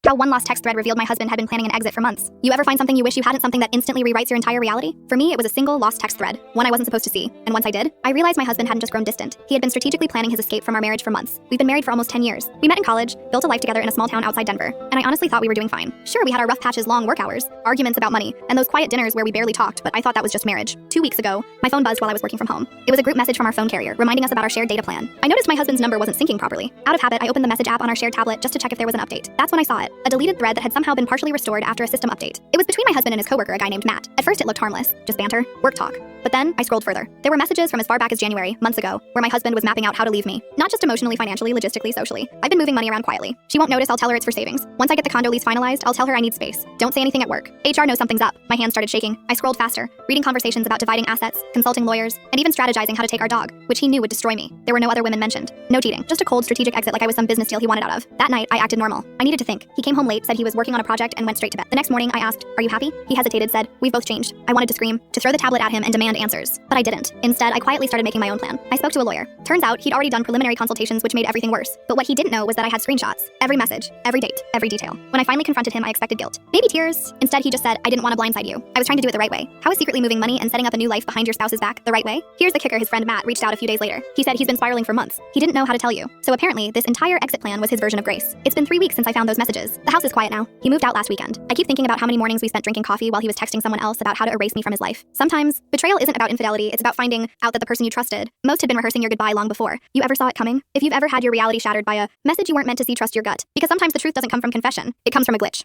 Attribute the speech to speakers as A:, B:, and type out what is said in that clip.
A: How one lost text thread revealed my husband had been planning an exit for months. You ever find something you wish you hadn't, something that instantly rewrites your entire reality? For me, it was a single lost text thread, one I wasn't supposed to see. And once I did, I realized my husband hadn't just grown distant. He had been strategically planning his escape from our marriage for months. We've been married for almost 10 years. We met in college, built a life together in a small town outside Denver, and I honestly thought we were doing fine. Sure, we had our rough patches, long work hours, arguments about money, and those quiet dinners where we barely talked, but I thought that was just marriage. 2 weeks ago, my phone buzzed while I was working from home. It was a group message from our phone carrier, reminding us about our shared data plan. I noticed my husband's number wasn't syncing properly. Out of habit, I opened the message app on our shared tablet just to check if there was an update. That's when I saw it, a deleted thread that had somehow been partially restored after a system update. It was between my husband and his coworker, a guy named Matt. At first it looked harmless, just banter, work talk. But then I scrolled further. There were messages from as far back as January, months ago, where my husband was mapping out how to leave me. Not just emotionally, financially, logistically, socially. I've been moving money around quietly. She won't notice, I'll tell her it's for savings. Once I get the condo lease finalized, I'll tell her I need space. Don't say anything at work. HR knows something's up. My hands started shaking. I scrolled faster, reading conversations about dividing assets, consulting lawyers, and even strategizing how to take our dog, which he knew would destroy me. There were no other women mentioned. No cheating. Just a cold strategic exit like I was some business deal he wanted out of. That night, I acted normal. I needed to think. He came home late, said he was working on a project, and went straight to bed. The next morning, I asked, "Are you happy?" He hesitated, said, "We've both changed." I wanted to scream, to throw the tablet at him and demand answers. But I didn't. Instead, I quietly started making my own plan. I spoke to a lawyer. Turns out, he'd already done preliminary consultations which made everything worse. But what he didn't know was that I had screenshots. Every message, every date, every detail. When I finally confronted him, I expected guilt. Maybe tears. Instead, he just said, "I didn't want to blindside you. I was trying to do it the right way." How is secretly moving money and setting up a new life behind your spouse's back the right way? Here's the kicker, his friend Matt reached out a few days later. He said he's been spiraling for months. He didn't know how to tell you. So apparently, this entire exit plan was his version of grace. It's been 3 weeks since I found those messages. The house is quiet now. He moved out last weekend. I keep thinking about how many mornings we spent drinking coffee while he was texting someone else about how to erase me from his life. Sometimes, betrayal isn't about infidelity, it's about finding out that the person you trusted most had been rehearsing your goodbye long before. You ever saw it coming? If you've ever had your reality shattered by a message you weren't meant to see, trust your gut. Because sometimes the truth doesn't come from confession. It comes from a glitch.